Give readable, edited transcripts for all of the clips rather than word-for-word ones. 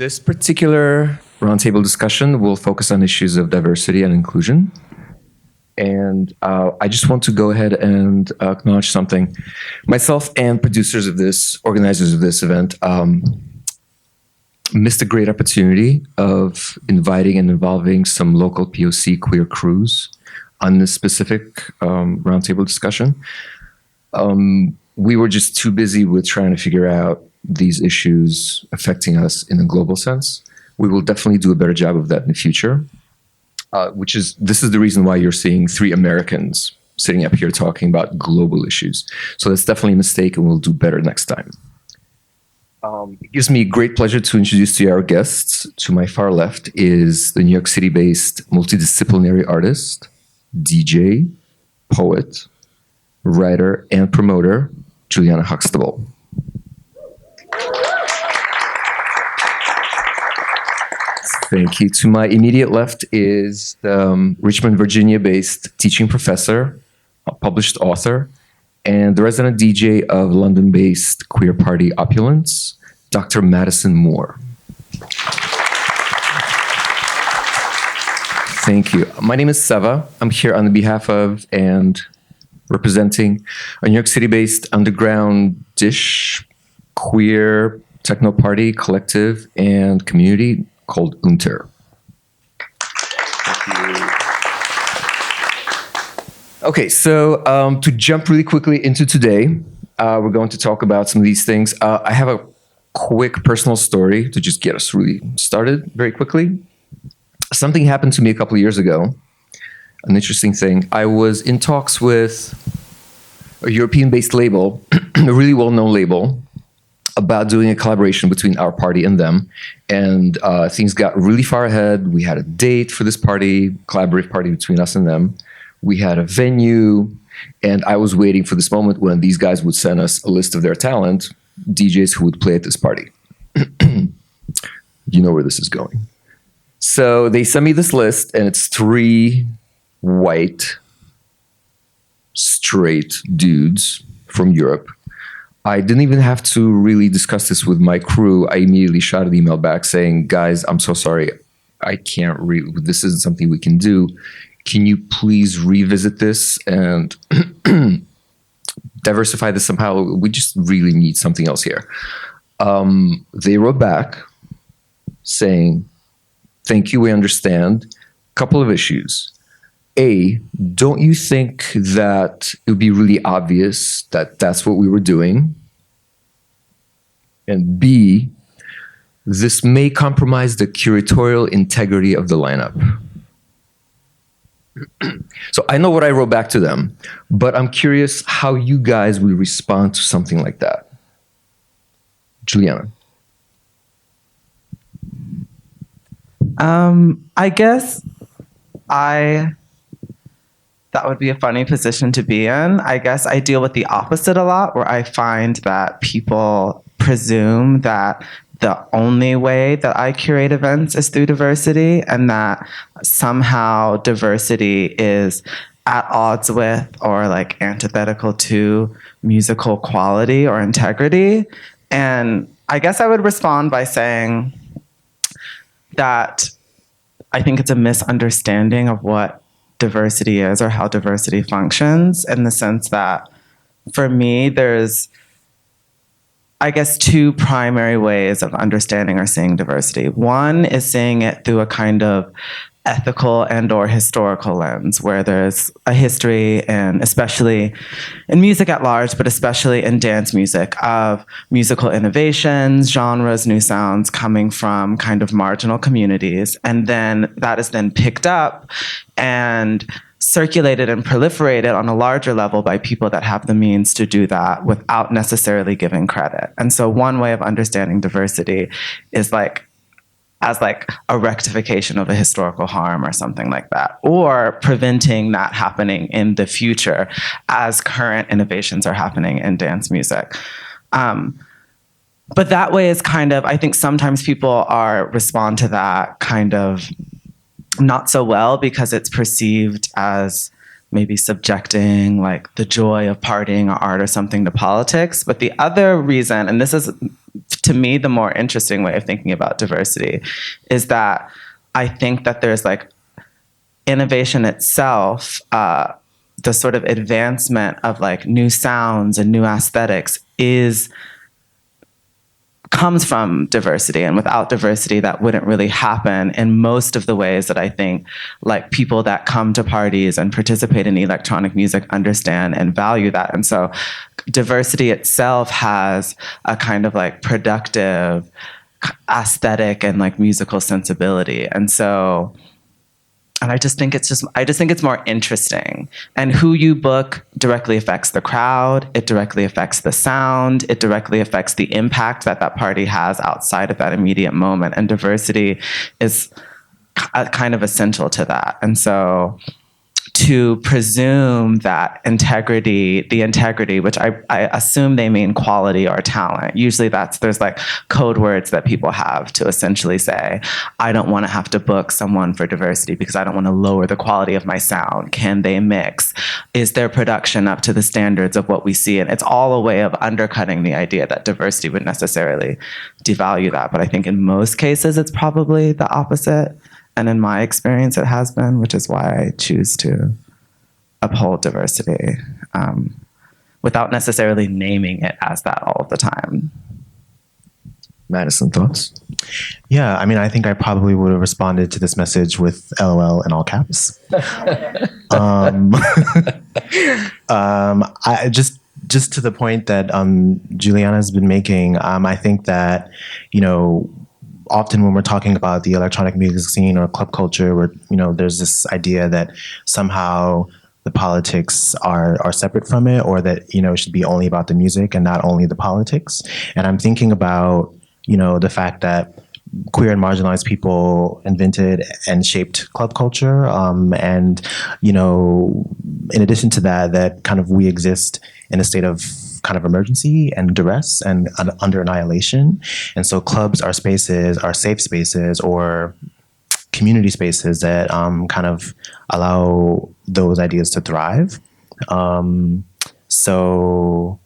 This particular roundtable discussion will focus on issues of diversity and inclusion. And I just want to go ahead and acknowledge something. Myself and producers of this, organizers of this event, missed a great opportunity of inviting and involving some local POC queer crews on this specific roundtable discussion. We were just too busy with trying to figure out these issues affecting us in a global sense. We will definitely do a better job of that in the future, this is the reason why you're seeing three Americans sitting up here talking about global issues. So that's definitely a mistake, and we'll do better next time. It gives me great pleasure to introduce to you our guests. To my far left is the New York City-based multidisciplinary artist, DJ, poet, writer, and promoter, Juliana Huxtable. Thank you. To my immediate left is the Richmond, Virginia-based teaching professor, a published author, and the resident DJ of London-based queer party Opulence, Dr. Madison Moore. Thank you. My name is Seva. I'm here on behalf of and representing a New York City-based underground-ish queer techno party collective and community called Unter. Thank you. Okay, so to jump really quickly into today, we're going to talk about some of these things. I have a quick personal story to just get us really started very quickly. Something happened to me a couple of years ago, an interesting thing. I was in talks with a European-based label, a really well-known label, about doing a collaboration between our party and them. And things got really far ahead. We had a date for this party, collaborative party between us and them. We had a venue, and I was waiting for this moment when these guys would send us a list of their talent, DJs who would play at this party. You know where this is going. So they sent me this list, and it's 3 white, straight dudes from Europe. I didn't even have to really discuss this with my crew. I immediately shot an email back saying, guys, I'm so sorry. I can't this isn't something we can do. Can you please revisit this and diversify this somehow? We just really need something else here. They wrote back saying, thank you, we understand. Couple of issues. A, don't you think that it would be really obvious that that's what we were doing? And B, this may compromise the curatorial integrity of the lineup. So I know what I wrote back to them, but I'm curious how you guys would respond to something like that. Juliana. I guess that would be a funny position to be in. I guess I deal with the opposite a lot, where I find that people presume that the only way that I curate events is through diversity, and that somehow diversity is at odds with or like antithetical to musical quality or integrity. And I guess I would respond by saying that I think it's a misunderstanding of what diversity is or how diversity functions, in the sense that for me, there's, I guess, 2 primary ways of understanding or seeing diversity. One is seeing it through a kind of ethical and or historical lens, where there's a history, and especially in music at large, but especially in dance music, of musical innovations, genres, new sounds coming from kind of marginal communities. And then that is then picked up and circulated and proliferated on a larger level by people that have the means to do that without necessarily giving credit. And so one way of understanding diversity is as a rectification of a historical harm or something like that, or preventing that happening in the future as current innovations are happening in dance music. But that way is kind of, I think sometimes people respond to that kind of not so well, because it's perceived as maybe subjecting like the joy of partying or art or something to politics. But the other reason, and this is to me, the more interesting way of thinking about diversity is that I think that there's like innovation itself, the sort of advancement of like new sounds and new aesthetics comes from diversity, and without diversity that wouldn't really happen in most of the ways that I think like people that come to parties and participate in electronic music understand and value that. And so diversity itself has a kind of like productive aesthetic and like musical sensibility. And I just think it's more interesting. And who you book directly affects the crowd. It directly affects the sound. It directly affects the impact that that party has outside of that immediate moment. And diversity is kind of essential to that. And so to presume that the integrity, which I assume they mean quality or talent. Usually there's like code words that people have to essentially say, I don't want to have to book someone for diversity because I don't want to lower the quality of my sound. Can they mix? Is their production up to the standards of what we see? And it's all a way of undercutting the idea that diversity would necessarily devalue that. But I think in most cases, it's probably the opposite. And in my experience, it has been, which is why I choose to uphold diversity without necessarily naming it as that all of the time. Madison, thoughts? Yeah, I mean, I think I probably would have responded to this message with LOL in all caps. I just to the point that Juliana's been making, I think that, often when we're talking about the electronic music scene or club culture, where there's this idea that somehow the politics are separate from it, or that it should be only about the music and not only the politics. And I'm thinking about the fact that queer and marginalized people invented and shaped club culture, and in addition to that kind of we exist in a state of kind of emergency and duress and under annihilation. And so clubs are spaces, are safe spaces or community spaces that kind of allow those ideas to thrive. So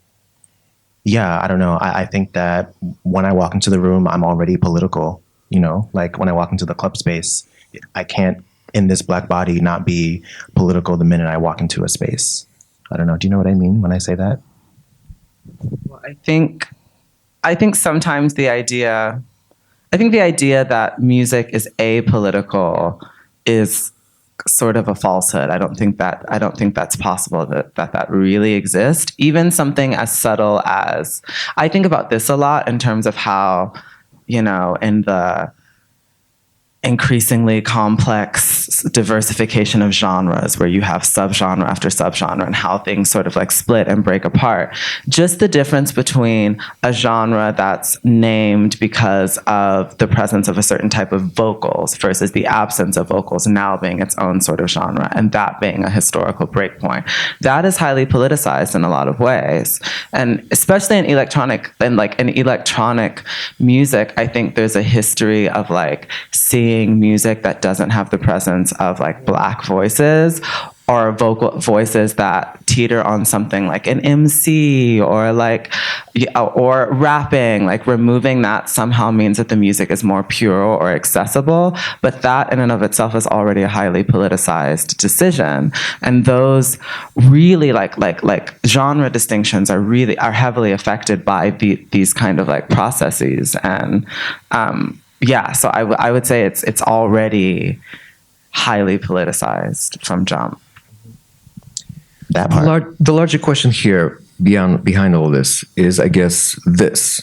yeah, I don't know. I think that when I walk into the room, I'm already political, like when I walk into the club space, I can't in this Black body not be political the minute I walk into a space. I don't know. Do you know what I mean when I say that? Well, I think sometimes the idea that music is apolitical is sort of a falsehood. I don't think that's possible that really exists. Even something as subtle as, I think about this a lot in terms of how, in the increasingly complex diversification of genres where you have subgenre after subgenre and how things sort of like split and break apart. Just the difference between a genre that's named because of the presence of a certain type of vocals versus the absence of vocals now being its own sort of genre, and that being a historical breakpoint. That is highly politicized in a lot of ways. And especially in electronic music, I think there's a history of like seeing music that doesn't have the presence of like Black voices or vocal voices that teeter on something like an MC or rapping, like removing that somehow means that the music is more pure or accessible. But that in and of itself is already a highly politicized decision. And those really like genre distinctions are heavily affected by these kind of like processes. And yeah, so I would say it's already highly politicized from jump. That part. The larger question here behind all this is, I guess, this.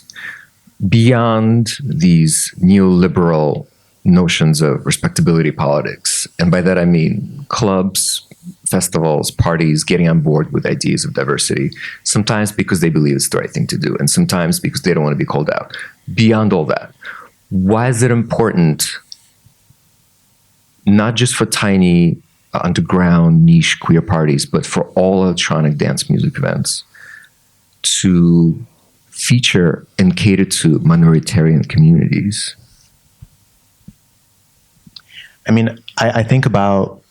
Beyond these neoliberal notions of respectability politics, and by that I mean clubs, festivals, parties getting on board with ideas of diversity, sometimes because they believe it's the right thing to do, and sometimes because they don't want to be called out. Beyond all that, why is it important, not just for tiny underground niche queer parties, but for all electronic dance music events, to feature and cater to minoritarian communities? I mean, I think about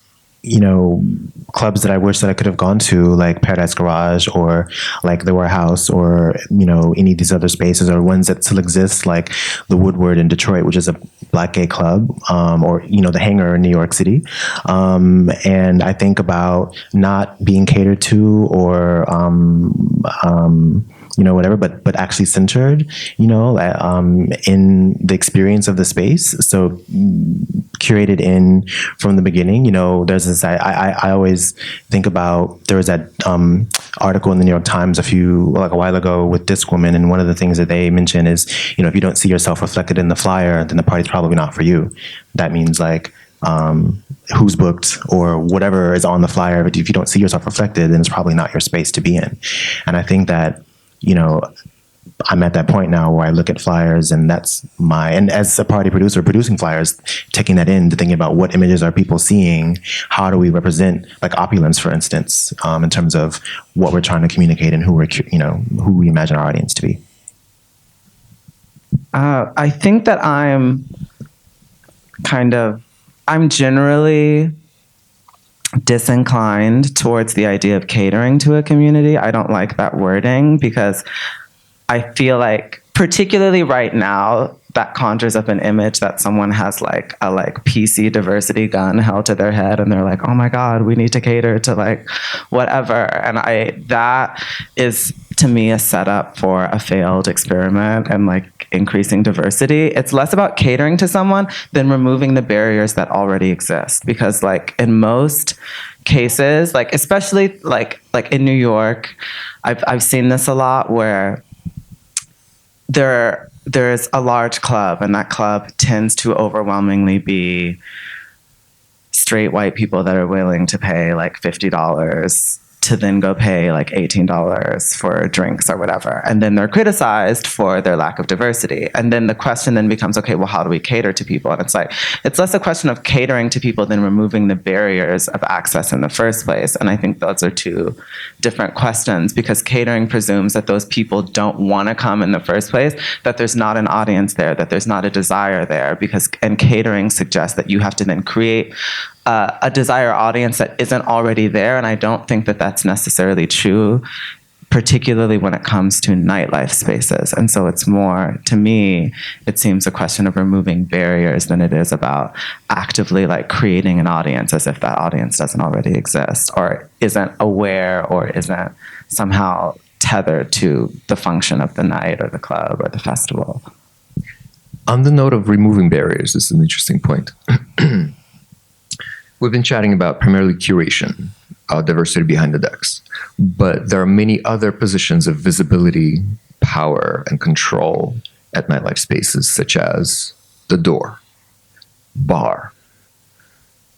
clubs that I wish that I could have gone to, like Paradise Garage or like the Warehouse or, any of these other spaces, or ones that still exist, like the Woodward in Detroit, which is a Black gay club, or, the Hangar in New York City. And I think about not being catered to or, whatever, but actually centered, in the experience of the space. So curated in from the beginning, there's this, I always think about, there was that article in the New York Times a while ago with Disc Woman. And one of the things that they mention is, if you don't see yourself reflected in the flyer, then the party's probably not for you. That means like, who's booked or whatever is on the flyer. But if you don't see yourself reflected, then it's probably not your space to be in. And I think that, I'm at that point now where I look at flyers, and and as a party producer producing flyers, taking that in to thinking about what images are people seeing, how do we represent, like opulence, for instance, in terms of what we're trying to communicate and who we imagine our audience to be. I think that I'm generally disinclined towards the idea of catering to a community. I don't like that wording because I feel like, particularly right now, that conjures up an image that someone has like a PC diversity gun held to their head, and they're like, oh my God, we need to cater to like whatever. And that is, to me, a setup for a failed experiment and like increasing diversity. It's less about catering to someone than removing the barriers that already exist. Because like in most cases, like especially like in New York, I've seen this a lot where there's a large club, and that club tends to overwhelmingly be straight white people that are willing to pay like $50 to then go pay like $18 for drinks or whatever. And then they're criticized for their lack of diversity. And then the question then becomes, okay, well, how do we cater to people? And it's like, it's less a question of catering to people than removing the barriers of access in the first place. And I think those are two different questions, because catering presumes that those people don't want to come in the first place, that there's not an audience there, that there's not a desire there, and catering suggests that you have to then create a desire audience that isn't already there. And I don't think that that's necessarily true, particularly when it comes to nightlife spaces. And so it's more, to me, it seems a question of removing barriers than it is about actively like creating an audience as if that audience doesn't already exist or isn't aware or isn't somehow tethered to the function of the night or the club or the festival. On the note of removing barriers, this is an interesting point. We've been chatting about primarily curation, diversity behind the decks, but there are many other positions of visibility, power, and control at nightlife spaces, such as the door, bar,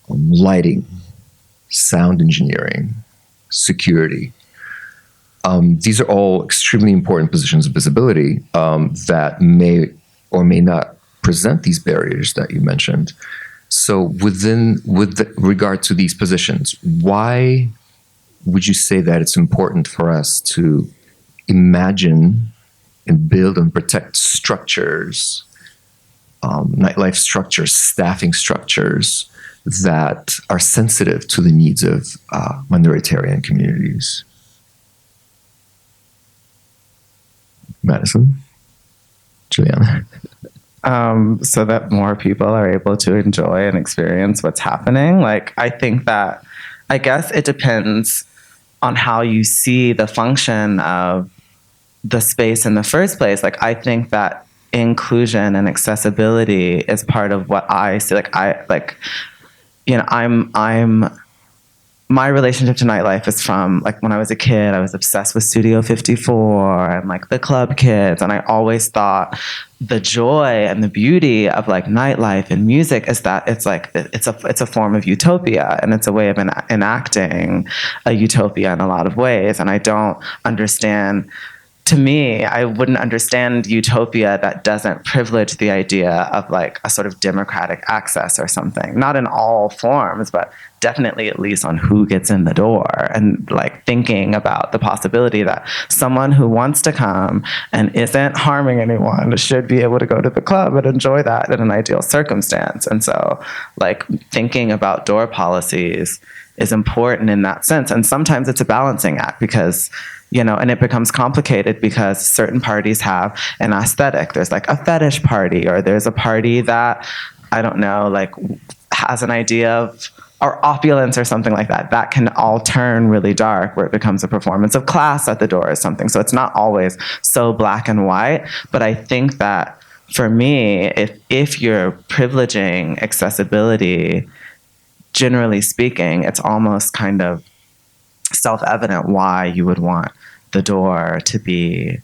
lighting, sound engineering, security. These are all extremely important positions of visibility that may or may not present these barriers that you mentioned. So with regard to these positions, why would you say that it's important for us to imagine and build and protect structures, nightlife structures, staffing structures that are sensitive to the needs of minoritarian communities? Madison? Juliana? So that more people are able to enjoy and experience what's happening. Like, I think that, I guess it depends on how you see the function of the space in the first place. Like, I think that inclusion and accessibility is part of what I see. My relationship to nightlife is from like when I was a kid. I was obsessed with Studio 54 and like the club kids, and I always thought the joy and the beauty of like nightlife and music is that it's like it's a form of utopia, and it's a way of enacting a utopia in a lot of ways. And I don't understand to me, I wouldn't understand utopia that doesn't privilege the idea of like a sort of democratic access or something. Not in all forms, but definitely at least on who gets in the door, and like thinking about the possibility that someone who wants to come and isn't harming anyone should be able to go to the club and enjoy that in an ideal circumstance. And so like thinking about door policies is important in that sense. And sometimes it's a balancing act because, you know, and it becomes complicated because certain parties have an aesthetic. There's like a fetish party, or there's a party that, I don't know, like has an idea of, or opulence or something like that. That can all turn really dark where it becomes a performance of class at the door or something. So it's not always so black and white. But I think that for me, if you're privileging accessibility, generally speaking, it's almost kind of self-evident why you would want the door to be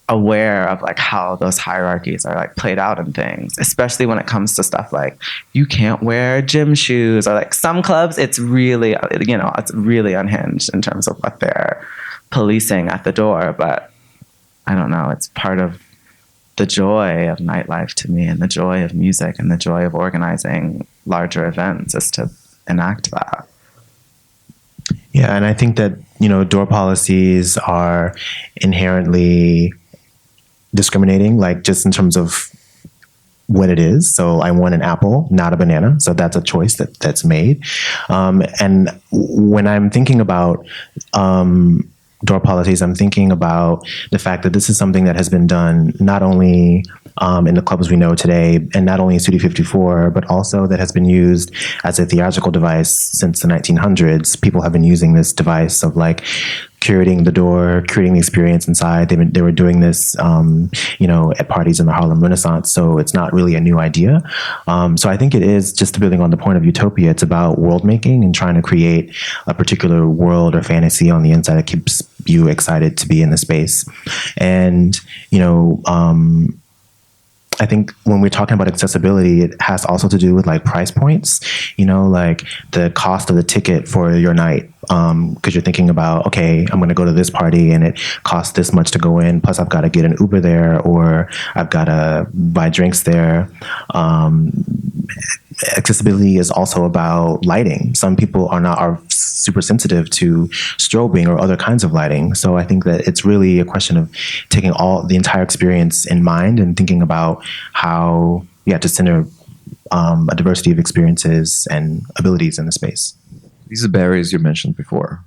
aware of like how those hierarchies are like played out in things, especially when it comes to stuff like you can't wear gym shoes, or like some clubs, it's really, you know, it's really unhinged in terms of what they're policing at the door. But I don't know, it's part of the joy of nightlife to me, and the joy of music, and the joy of organizing larger events is to enact that. Yeah, and I think that, you know, door policies are inherently discriminating, like just in terms of what it is. So I want an apple, not a banana. So that's a choice that's made. And when I'm thinking about door policies, I'm thinking about the fact that this is something that has been done not only in the clubs we know today, and not only in Studio 54, but also that has been used as a theatrical device since the 1900s. People have been using this device of like curating the door, curating the experience inside. They were doing this, you know, at parties in the Harlem Renaissance. So it's not really a new idea. So I think it is, just building on the point of utopia, it's about world making and trying to create a particular world or fantasy on the inside that keeps you excited to be in the space. And, you know, I think when we're talking about accessibility, it has also to do with like price points, you know, like the cost of the ticket for your night. Because you're thinking about, okay, I'm going to go to this party and it costs this much to go in. Plus I've got to get an Uber there, or I've got to buy drinks there. Accessibility is also about lighting. Some people are super sensitive to strobing or other kinds of lighting. So I think that it's really a question of taking the entire experience in mind and thinking about how you have to center a diversity of experiences and abilities in the space. These are barriers you mentioned before.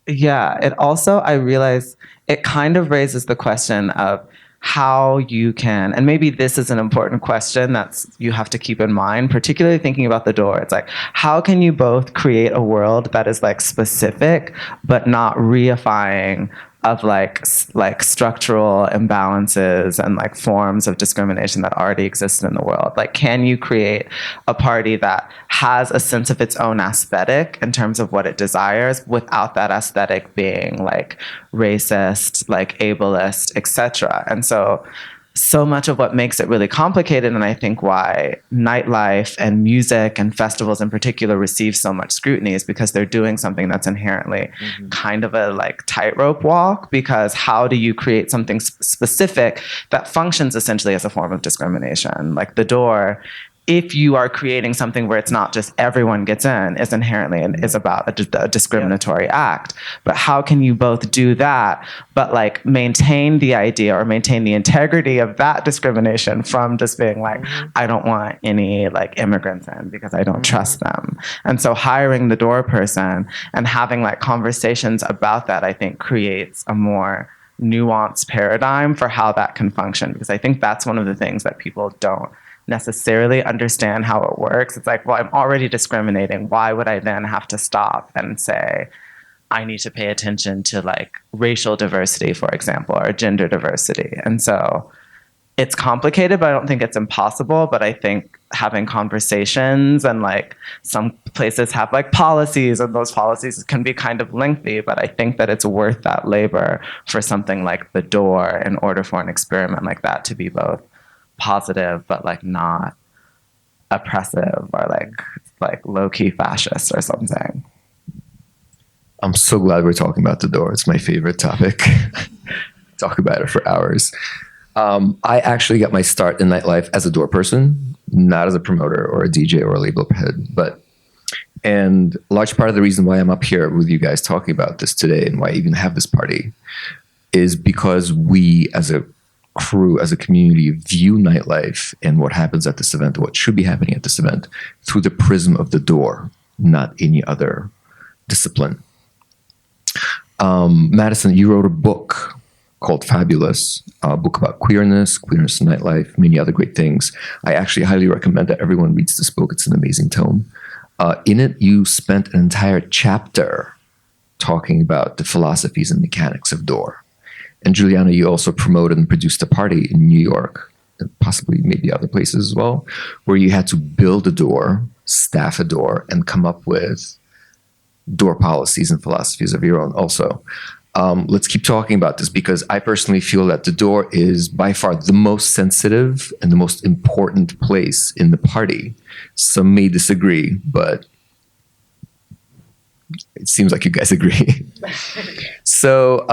Yeah, it also, I realize it kind of raises the question of how you can, and maybe this is an important question that's you have to keep in mind, particularly thinking about the door. It's like, how can you both create a world that is like specific, but not reifying of like structural imbalances and like forms of discrimination that already exist in the world? Like, can you create a party that has a sense of its own aesthetic in terms of what it desires, without that aesthetic being like racist, like ableist, etc.? And so much of what makes it really complicated, and I think why nightlife and music and festivals in particular receive so much scrutiny, is because they're doing something that's inherently kind of a like tightrope walk. Because how do you create something specific that functions essentially as a form of discrimination? Like the door, if you are creating something where it's not just everyone gets in, is inherently and is about a discriminatory act. But how can you both do that, but like maintain the idea or maintain the integrity of that discrimination from just being like, I don't want any like immigrants in because I don't trust them. And so hiring the door person and having like conversations about that, I think creates a more nuanced paradigm for how that can function. Because I think that's one of the things that people don't necessarily understand how it works. It's like, well, I'm already discriminating. Why would I then have to stop and say, I need to pay attention to like racial diversity, for example, or gender diversity? And so it's complicated, but I don't think it's impossible. But I think having conversations, and like some places have like policies, and those policies can be kind of lengthy, but I think that it's worth that labor for something like the door in order for an experiment like that to be both positive but like not oppressive or like low-key fascist or something. I'm so glad we're talking about the door. It's my favorite topic. talk about it for hours. I actually got my start in nightlife as a door person, not as a promoter or a DJ or a label head. And a large part of the reason why I'm up here with you guys talking about this today and why I even have this party is because we as a crew, as a community, view nightlife and what happens at this event, what should be happening at this event, through the prism of the door, not any other discipline. Madison, you wrote a book called Fabulous, a book about queerness in nightlife, many other great things. I actually highly recommend that everyone reads this book. It's an amazing tome. In it, you spent an entire chapter talking about the philosophies and mechanics of door. And Juliana, you also promoted and produced a party in New York, and possibly maybe other places as well, where you had to build a door, staff a door, and come up with door policies and philosophies of your own also. Let's keep talking about this because I personally feel that the door is by far the most sensitive and the most important place in the party. Some may disagree, but it seems like you guys agree. So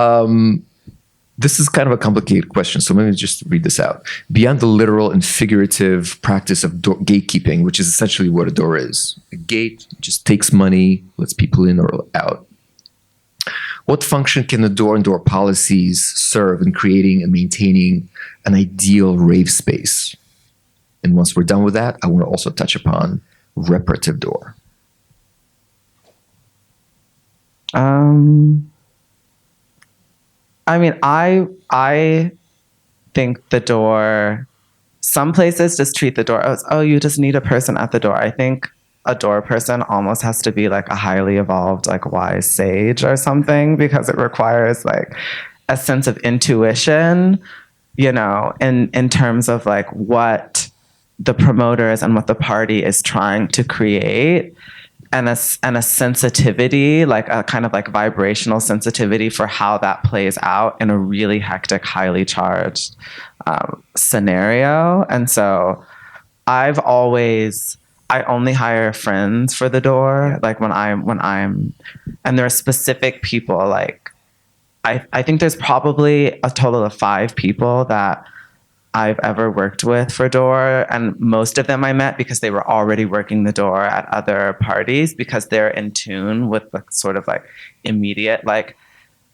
this is kind of a complicated question, so let me just read this out. Beyond the literal and figurative practice of gatekeeping, which is essentially what a door is, a gate just takes money, lets people in or out. What function can the door and door policies serve in creating and maintaining an ideal rave space? And once we're done with that, I want to also touch upon reparative door. I mean, I think the door, some places just treat the door as, oh, you just need a person at the door. I think a door person almost has to be like a highly evolved, like wise sage or something, because it requires like a sense of intuition, you know, in terms of like what the promoters and what the party is trying to create. And a sensitivity, like a kind of like vibrational sensitivity for how that plays out in a really hectic, highly charged scenario. And so I only hire friends for the door. Like when I'm, and there are specific people, like, I think there's probably a total of 5 people that I've ever worked with for door, and most of them I met because they were already working the door at other parties because they're in tune with the sort of like immediate, like,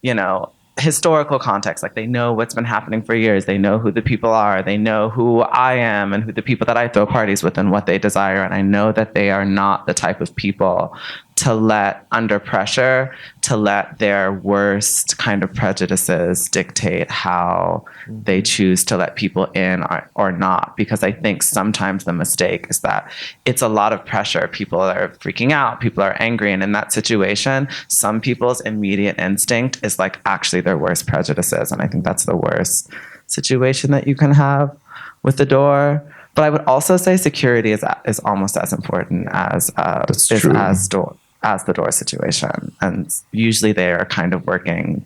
you know, historical context. Like they know what's been happening for years. They know who the people are. They know who I am and who the people that I throw parties with and what they desire. And I know that they are not the type of people to let, under pressure, to let their worst kind of prejudices dictate how they choose to let people in or not. Because I think sometimes the mistake is that it's a lot of pressure. People are freaking out. People are angry. And in that situation, some people's immediate instinct is like actually their worst prejudices. And I think that's the worst situation that you can have with the door. But I would also say security is almost as important as the door situation. And usually they are kind of working,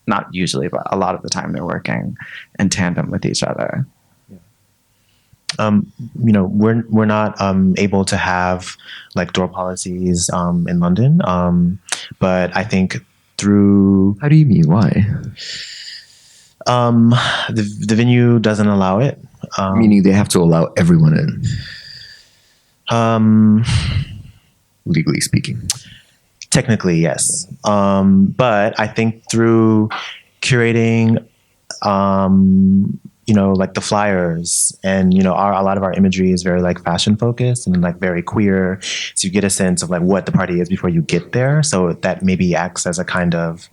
not usually, but a lot of the time they're working in tandem with each other. You know, we're not able to have like door policies in London, but I think through. How do you mean? Why? The venue doesn't allow it. Meaning they have to allow everyone in. Legally speaking. Technically, yes. But I think through curating, you know, like the flyers and, you know, a lot of our imagery is very like fashion focused and like very queer. So you get a sense of like what the party is before you get there. So that maybe acts as a kind of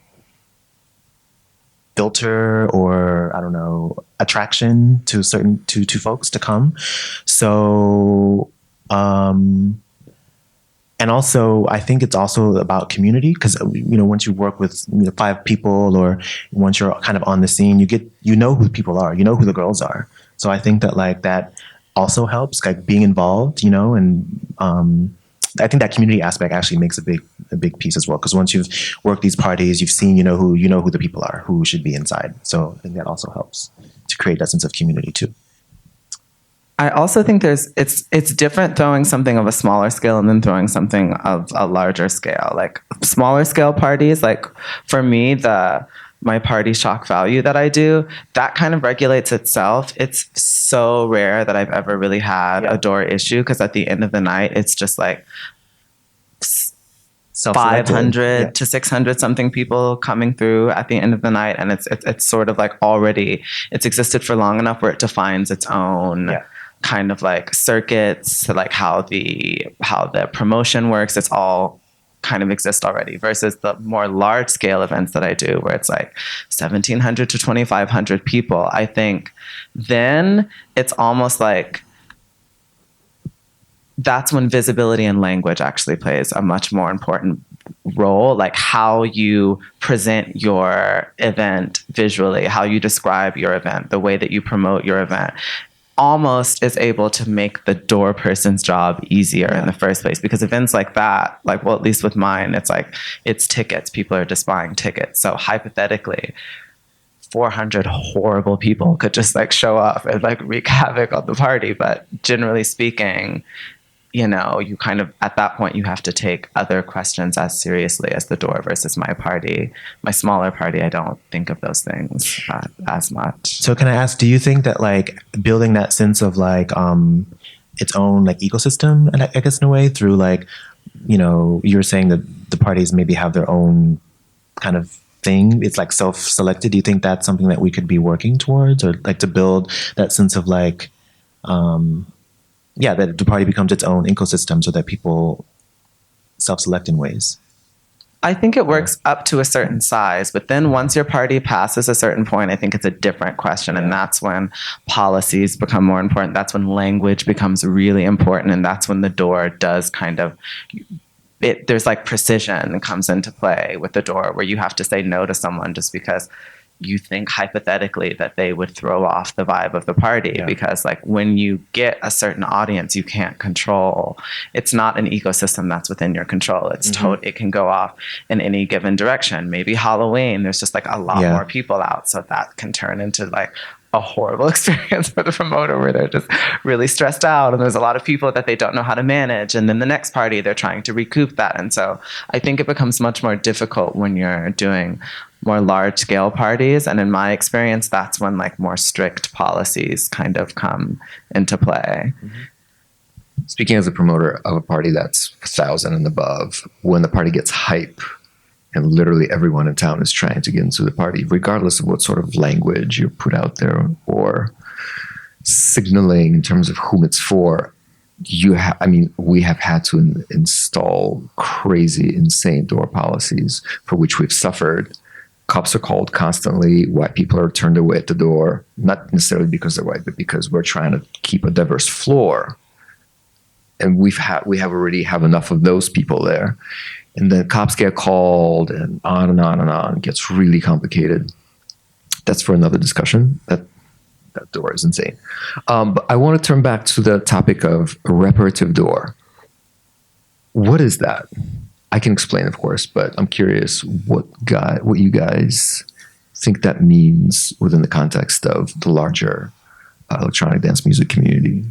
filter or, I don't know, attraction to certain, to folks to come. So, and also, I think it's also about community because, you know, once you work with 5 people or once you're kind of on the scene, you know who the people are, you know who the girls are. So I think that like that also helps, like being involved, you know, and I think that community aspect actually makes a big piece as well. Because once you've worked these parties, you've seen, you know who the people are, who should be inside. So I think that also helps to create that sense of community too. I also think it's different throwing something of a smaller scale and then throwing something of a larger scale. Like smaller scale parties, like for me, the my party shock value that I do, that kind of regulates itself. It's so rare that I've ever really had a door issue, because at the end of the night, it's just like 500 to 600 something people coming through at the end of the night, and it's sort of like already it's existed for long enough where it defines its own kind of like circuits, like how the promotion works. It's all kind of exist already, versus the more large scale events that I do where it's like 1,700 to 2,500 people. I think then it's almost like that's when visibility and language actually plays a much more important role, like how you present your event visually, how you describe your event, the way that you promote your event, almost is able to make the door person's job easier in the first place. Because events like that, like, well, at least with mine, it's like, it's tickets. People are just buying tickets. So hypothetically, 400 horrible people could just like show up and like wreak havoc on the party. But generally speaking, you know, you kind of, at that point, you have to take other questions as seriously as the door versus my party. My smaller party, I don't think of those things as much. So can I ask, do you think that like building that sense of like its own like ecosystem, and I guess in a way through like, you know, you were saying that the parties maybe have their own kind of thing, it's like self-selected. Do you think that's something that we could be working towards, or like to build that sense of like, that the party becomes its own ecosystem so that people self-select in ways? I think it works up to a certain size, but then once your party passes a certain point, I think it's a different question. And that's when policies become more important. That's when language becomes really important. And that's when the door does kind of, there's like precision comes into play with the door, where you have to say no to someone just because you think hypothetically that they would throw off the vibe of the party. Because like when you get a certain audience you can't control, it's not an ecosystem that's within your control. It's it can go off in any given direction. Maybe Halloween, there's just like a lot more people out, so that can turn into like a horrible experience for the promoter, where they're just really stressed out and there's a lot of people that they don't know how to manage, and then the next party they're trying to recoup that. And so I think it becomes much more difficult when you're doing more large scale parties, and in my experience that's when like more strict policies kind of come into play. Speaking as a promoter of a party that's 1,000 and above, when the party gets hype and literally everyone in town is trying to get into the party, regardless of what sort of language you put out there or signaling in terms of whom it's for, we have had to install crazy, insane door policies for which we've suffered. Cops are called constantly. White people are turned away at the door, not necessarily because they're white, but because we're trying to keep a diverse floor. And we already have enough of those people there. And then cops get called, and on and on and on. It gets really complicated. That's for another discussion. That door is insane. But I want to turn back to the topic of a reparative door. What is that? I can explain, of course, but I'm curious what you guys think that means within the context of the larger electronic dance music community.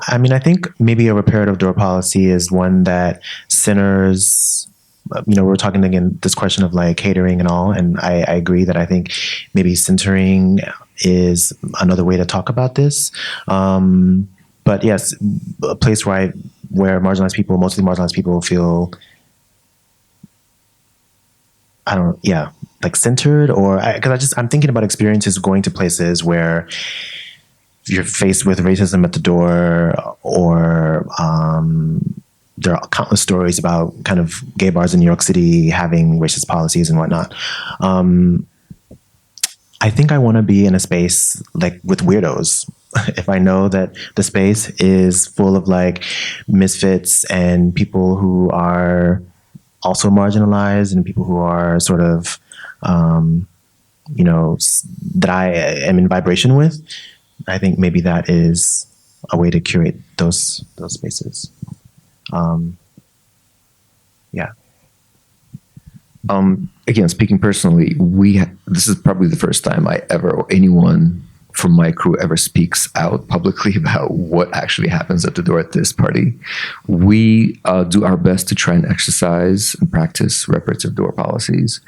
I mean, I think maybe a reparative door policy is one that centers, you know, we're talking again, this question of like catering and all. And I agree that I think maybe centering is another way to talk about this. But yes, a place where marginalized people, mostly marginalized people, feel, like centered, or because I'm thinking about experiences going to places where you're faced with racism at the door, or there are countless stories about kind of gay bars in New York City having racist policies and whatnot. I think I want to be in a space like with weirdos. If I know that the space is full of like misfits and people who are also marginalized and people who are sort of, that I am in vibration with, I think maybe that is a way to curate those spaces. Again, speaking personally, this is probably the first time I ever, or anyone from my crew ever speaks out publicly about what actually happens at the door at this party. We do our best to try and exercise and practice reparative door policies,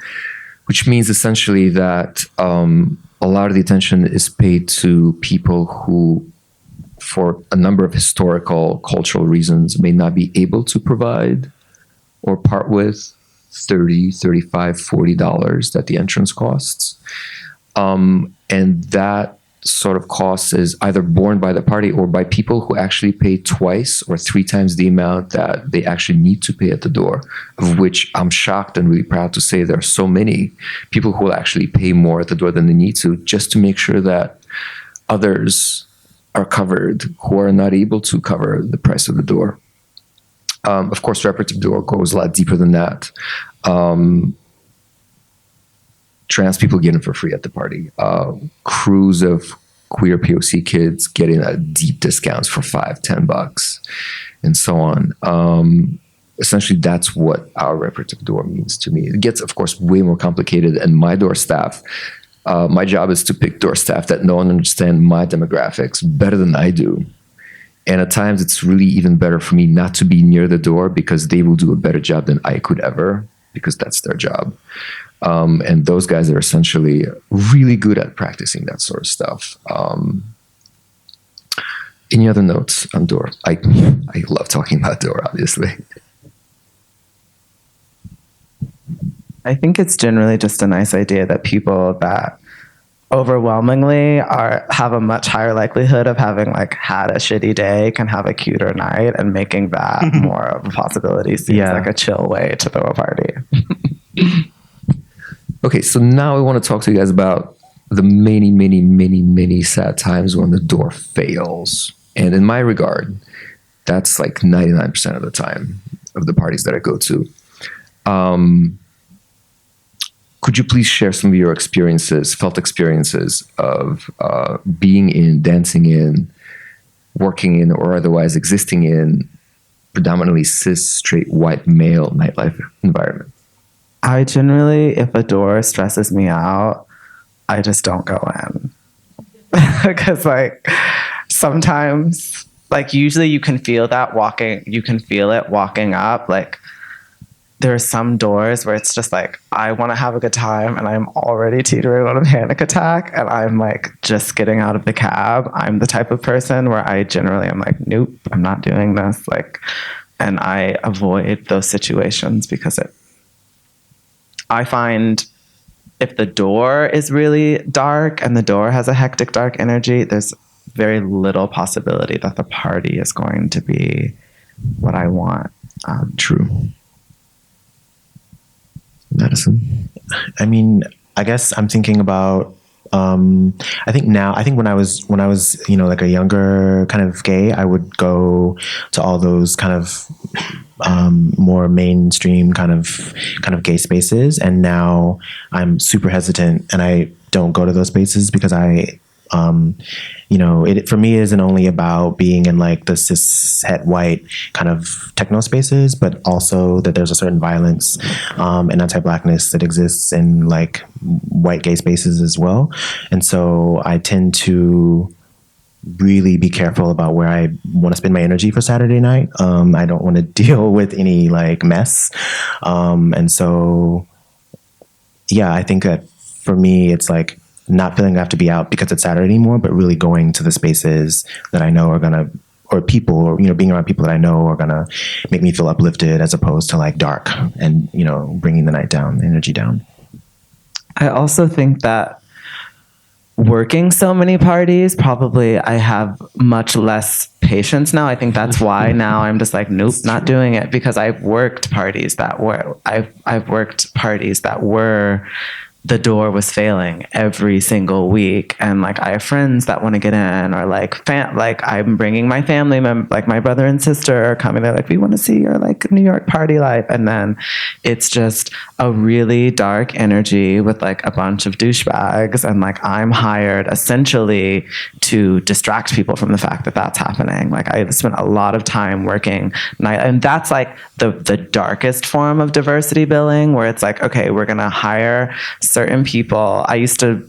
which means essentially that a lot of the attention is paid to people who, for a number of historical, cultural reasons, may not be able to provide or part with $30, $35, $40 that the entrance costs. And that sort of cost is either borne by the party or by people who actually pay twice or three times the amount that they actually need to pay at the door, of which I'm shocked and really proud to say there are so many people who will actually pay more at the door than they need to, just to make sure that others are covered who are not able to cover the price of the door. Of course, reparative door goes a lot deeper than that. Trans people get in for free at the party. Crews of queer POC kids getting deep discounts for $5, $10, and so on. Essentially, that's what our reparative door means to me. It gets, of course, way more complicated, and my door staff, my job is to pick door staff that know and understand my demographics better than I do. And at times, it's really even better for me not to be near the door because they will do a better job than I could ever, because that's their job. And those guys are essentially really good at practicing that sort of stuff. Any other notes on door? I love talking about door, obviously. I think it's generally just a nice idea that people that overwhelmingly have a much higher likelihood of having like had a shitty day can have a cuter night, and making that more of a possibility seems like a chill way to throw a party. Okay, so now I want to talk to you guys about the many, many, many, many sad times when the door fails. And in my regard, that's like 99% of the time of the parties that I go to. Could you please share some of your experiences, felt experiences of being in, dancing in, working in, or otherwise existing in predominantly cis, straight, white, male nightlife environment? I generally, if a door stresses me out, I just don't go in. Because like sometimes, like usually you can feel that you can feel it walking up. Like there are some doors where it's just like, I want to have a good time and I'm already teetering on a panic attack and I'm like just getting out of the cab. I'm the type of person where I generally am like, nope, I'm not doing this. Like, and I avoid those situations because I find if the door is really dark and the door has a hectic, dark energy, there's very little possibility that the party is going to be what I want. True. Madison? I mean, I guess I'm thinking about, I think when I was, like a younger kind of gay, I would go to all those kind of more mainstream kind of gay spaces. And now I'm super hesitant and I don't go to those spaces because it for me isn't only about being in like the cis het white kind of techno spaces, but also that there's a certain violence and anti-blackness that exists in like white gay spaces as well. And so I tend to really be careful about where I want to spend my energy for Saturday night. I don't want to deal with any like mess. And so, yeah, I think that for me, it's like not feeling I have to be out because it's Saturday anymore, but really going to the spaces that I know are going to, or people, or, being around people that I know are going to make me feel uplifted as opposed to like dark and, bringing the night down, energy down. I also think that working so many parties, probably I have much less patience now. I think that's why now I'm just like, nope, not doing it, because I've worked parties that were, I've worked parties that were, the door was failing every single week. And like, I have friends that want to get in, or like, I'm bringing my family, like my brother and sister are coming. They're like, we want to see your like New York party life. And then it's just a really dark energy with like a bunch of douchebags. And like, I'm hired essentially to distract people from the fact that that's happening. Like I spent a lot of time working night, and that's like the darkest form of diversity billing, where it's like, okay, we're going to hire certain people. I used to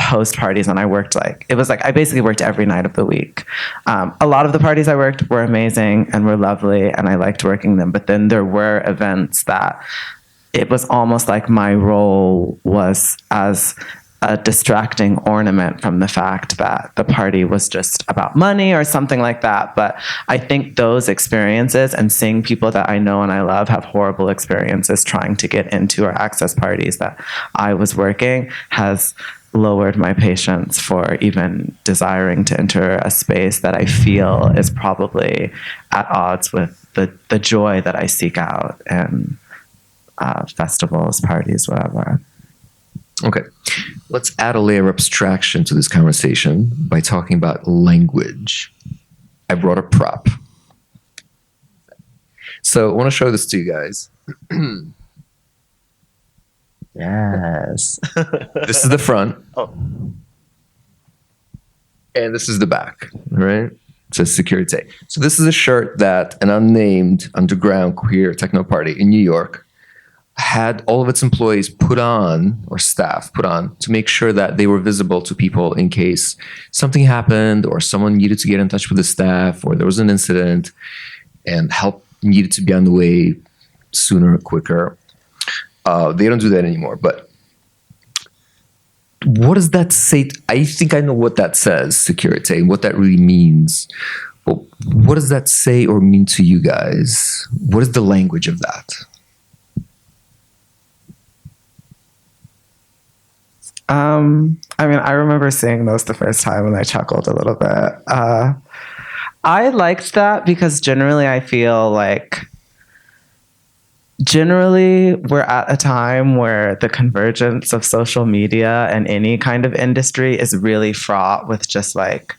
host parties, and I worked I basically worked every night of the week. A lot of the parties I worked were amazing and were lovely, and I liked working them. But then there were events that it was almost like my role was as a distracting ornament from the fact that the party was just about money or something like that. But I think those experiences, and seeing people that I know and I love have horrible experiences trying to get into or access parties that I was working, has lowered my patience for even desiring to enter a space that I feel is probably at odds with the joy that I seek out in festivals, parties, whatever. Okay, let's add a layer of abstraction to this conversation by talking about language. I brought a prop. So I want to show this to you guys. Yes. This is the front. Oh. And this is the back, right? It says security. So this is a shirt that an unnamed underground queer techno party in New York had all of its employees put on, or staff put on, to make sure that they were visible to people in case something happened or someone needed to get in touch with the staff or there was an incident and help needed to be on the way sooner or quicker. They don't do that anymore. But what does that say? I think I know what that says, security, and what that really means. But what does that say or mean to you guys? What is the language of that? I remember seeing those the first time and I chuckled a little bit. I liked that because generally I feel like we're at a time where the convergence of social media and any kind of industry is really fraught with just like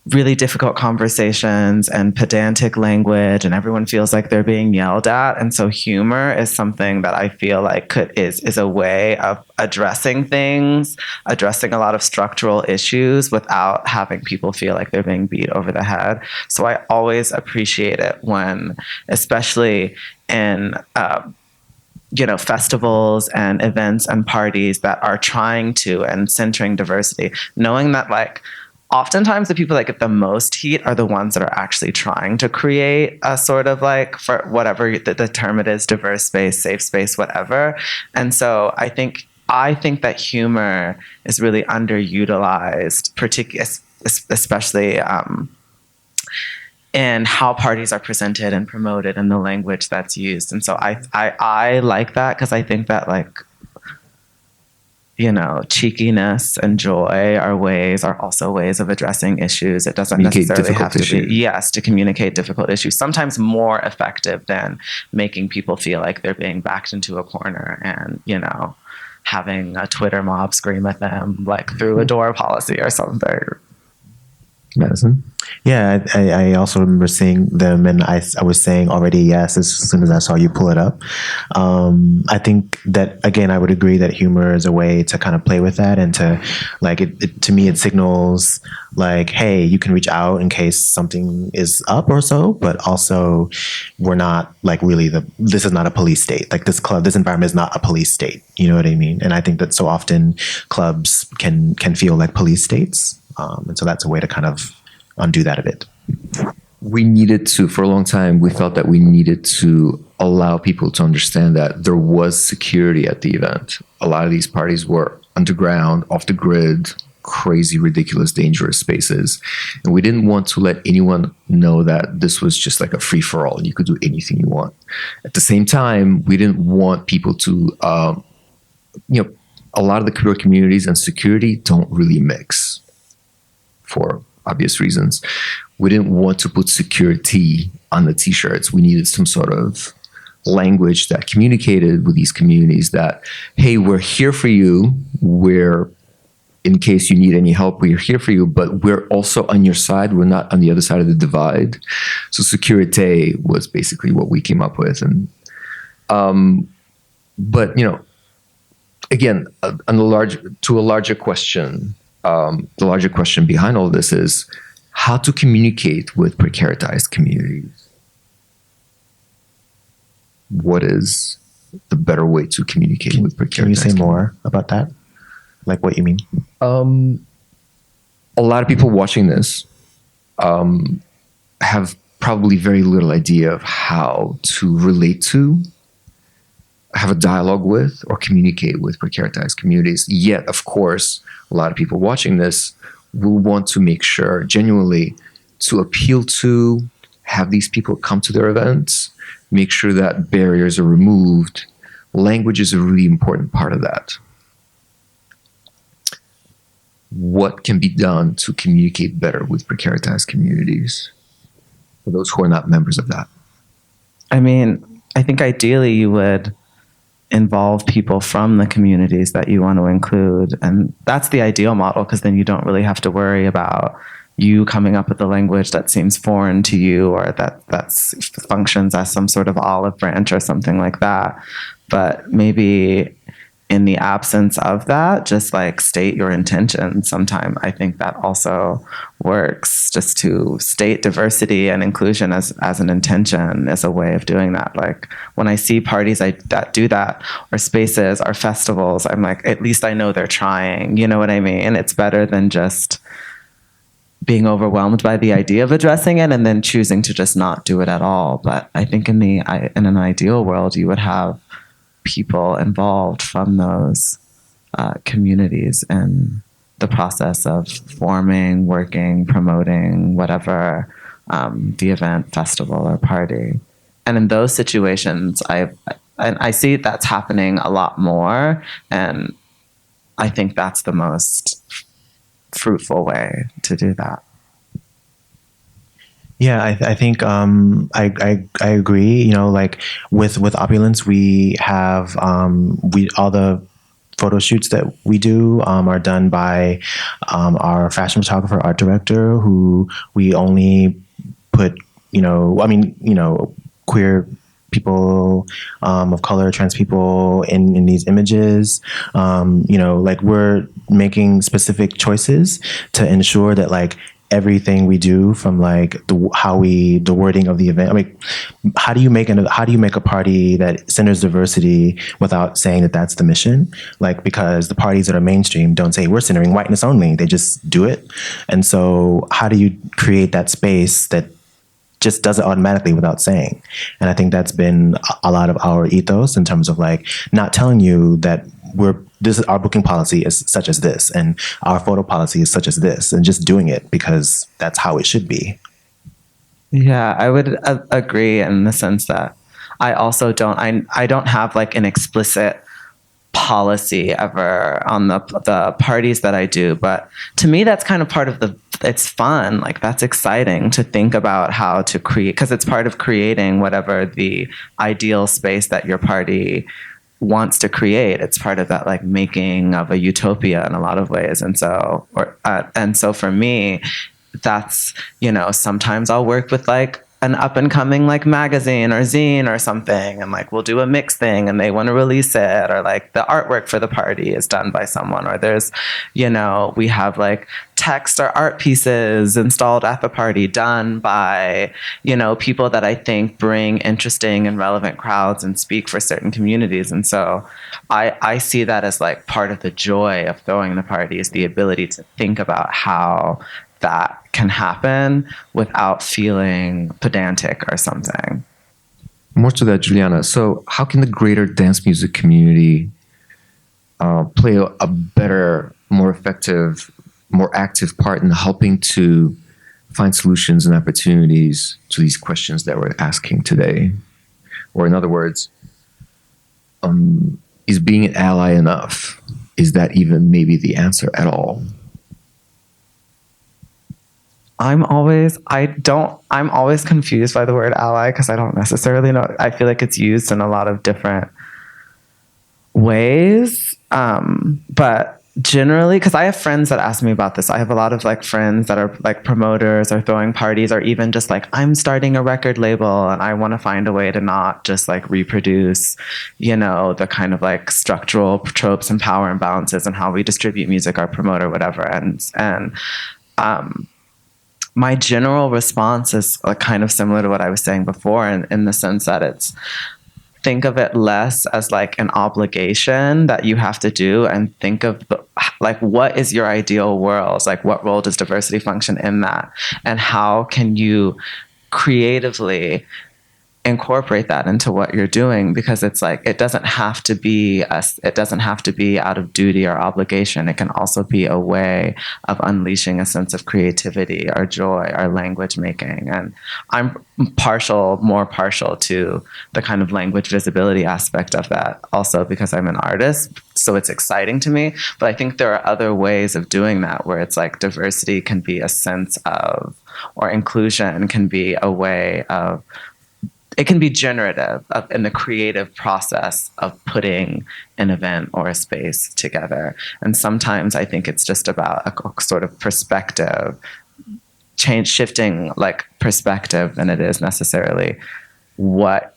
really difficult conversations and pedantic language, and everyone feels like they're being yelled at. And so humor is something that I feel like is a way of addressing things, addressing a lot of structural issues without having people feel like they're being beat over the head. So I always appreciate it when, especially in festivals and events and parties that are trying to and centering diversity, knowing that like oftentimes the people that get the most heat are the ones that are actually trying to create a sort of like, for whatever the term it is, diverse space, safe space, whatever. And so I think that humor is really underutilized, especially in how parties are presented and promoted and the language that's used. And so I like that because I think that like, cheekiness and joy are also ways of addressing issues. It doesn't necessarily have to be, to communicate difficult issues. Sometimes more effective than making people feel like they're being backed into a corner and, having a Twitter mob scream at them like through a door policy or something. Madison? Yeah, I also remember seeing them, and I was saying already yes as soon as I saw you pull it up. I think that, again, I would agree that humor is a way to kind of play with that, and to like to me it signals like, hey, you can reach out in case something is up or so, but also we're not like really this is not a police state. Like this environment is not a police state. You know what I mean? And I think that so often clubs can feel like police states. And so that's a way to kind of undo that a bit. We needed to, for a long time, we felt that we needed to allow people to understand that there was security at the event. A lot of these parties were underground, off the grid, crazy, ridiculous, dangerous spaces. And we didn't want to let anyone know that this was just like a free-for-all and you could do anything you want. At the same time, we didn't want people to, a lot of the queer communities and security don't really mix, for obvious reasons. We didn't want to put security on the t-shirts. We needed some sort of language that communicated with these communities that, hey, we're here for you. In case you need any help, we're here for you, but we're also on your side. We're not on the other side of the divide. So security was basically what we came up with. And, but, again, to a larger question, the larger question behind all this is how to communicate with precaritized communities. What is the better way to communicate with precaritized Can you say communities? more about that? like what you mean? A lot of people watching this have probably very little idea of how to relate to, have a dialogue with, or communicate with precaritized communities. Yet, of course, a lot of people watching this will want to make sure genuinely to appeal to, have these people come to their events, make sure that barriers are removed. Language is a really important part of that. What can be done to communicate better with precaritized communities for those who are not members of that? I mean, I think ideally you would involve people from the communities that you want to include. And that's the ideal model, because then you don't really have to worry about you coming up with a language that seems foreign to you, or that functions as some sort of olive branch or something like that. But maybe in the absence of that, just like state your intention sometime. I think that also works, just to state diversity and inclusion as an intention is a way of doing that. Like when I see parties that do that, or spaces or festivals, I'm like, at least I know they're trying, you know what I mean? It's better than just being overwhelmed by the idea of addressing it and then choosing to just not do it at all. But I think in an ideal world, you would have people involved from those communities in the process of forming, working, promoting, whatever the event, festival, or party. And in those situations, I see that's happening a lot more, and I think that's the most fruitful way to do that. Yeah, I think I agree. You know, like with Opulence, we have all the photo shoots that we do are done by our fashion photographer, art director, who we only put, queer people of color, trans people in these images. Like we're making specific choices to ensure that like everything we do, from like the wording of the event. I mean, how do you make a party that centers diversity without saying that that's the mission? Like, because the parties that are mainstream don't say we're centering whiteness only. They just do it. And so how do you create that space that just does it automatically without saying? And I think that's been a lot of our ethos, in terms of like not telling you that our booking policy is such as this, and our photo policy is such as this, and just doing it because that's how it should be. Yeah, I would agree in the sense that I also don't have like an explicit policy ever on the parties that I do, but to me that's kind of part of it's fun. Like that's exciting to think about how to create, because it's part of creating whatever the ideal space that your party wants to create. It's part of that like making of a utopia in a lot of ways. And so for me, that's, sometimes I'll work with like an up and coming like magazine or zine or something, and like we'll do a mix thing and they want to release it, or like the artwork for the party is done by someone, or there's, we have like text or art pieces installed at the party done by, people that I think bring interesting and relevant crowds and speak for certain communities. And so I see that as like part of the joy of throwing the party, is the ability to think about how that can happen without feeling pedantic or something. More to that, Juliana. So how can the greater dance music community play a better, more effective, more active part in helping to find solutions and opportunities to these questions that we're asking today? Or in other words, is being an ally enough? Is that even maybe the answer at all? I'm always confused by the word ally, because I don't necessarily know. I feel like it's used in a lot of different ways. But generally, because I have friends that ask me about this. I have a lot of like friends that are like promoters or throwing parties, or even just like, I'm starting a record label and I want to find a way to not just like reproduce, the kind of like structural tropes and power imbalances and how we distribute music or promote or whatever. And my general response is kind of similar to what I was saying before, in the sense that it's, think of it less as like an obligation that you have to do, and think of Like, what is your ideal world? Like, what role does diversity function in that? And how can you creatively incorporate that into what you're doing? Because it's like, it doesn't have to be out of duty or obligation. It can also be a way of unleashing a sense of creativity or joy or language making. And I'm more partial to the kind of language visibility aspect of that, also because I'm an artist, so it's exciting to me. But I think there are other ways of doing that, where it's like diversity can be a sense of, or inclusion can be a way of, it can be generative in the creative process of putting an event or a space together. And sometimes I think it's just about a sort of perspective, shifting like perspective than it is necessarily what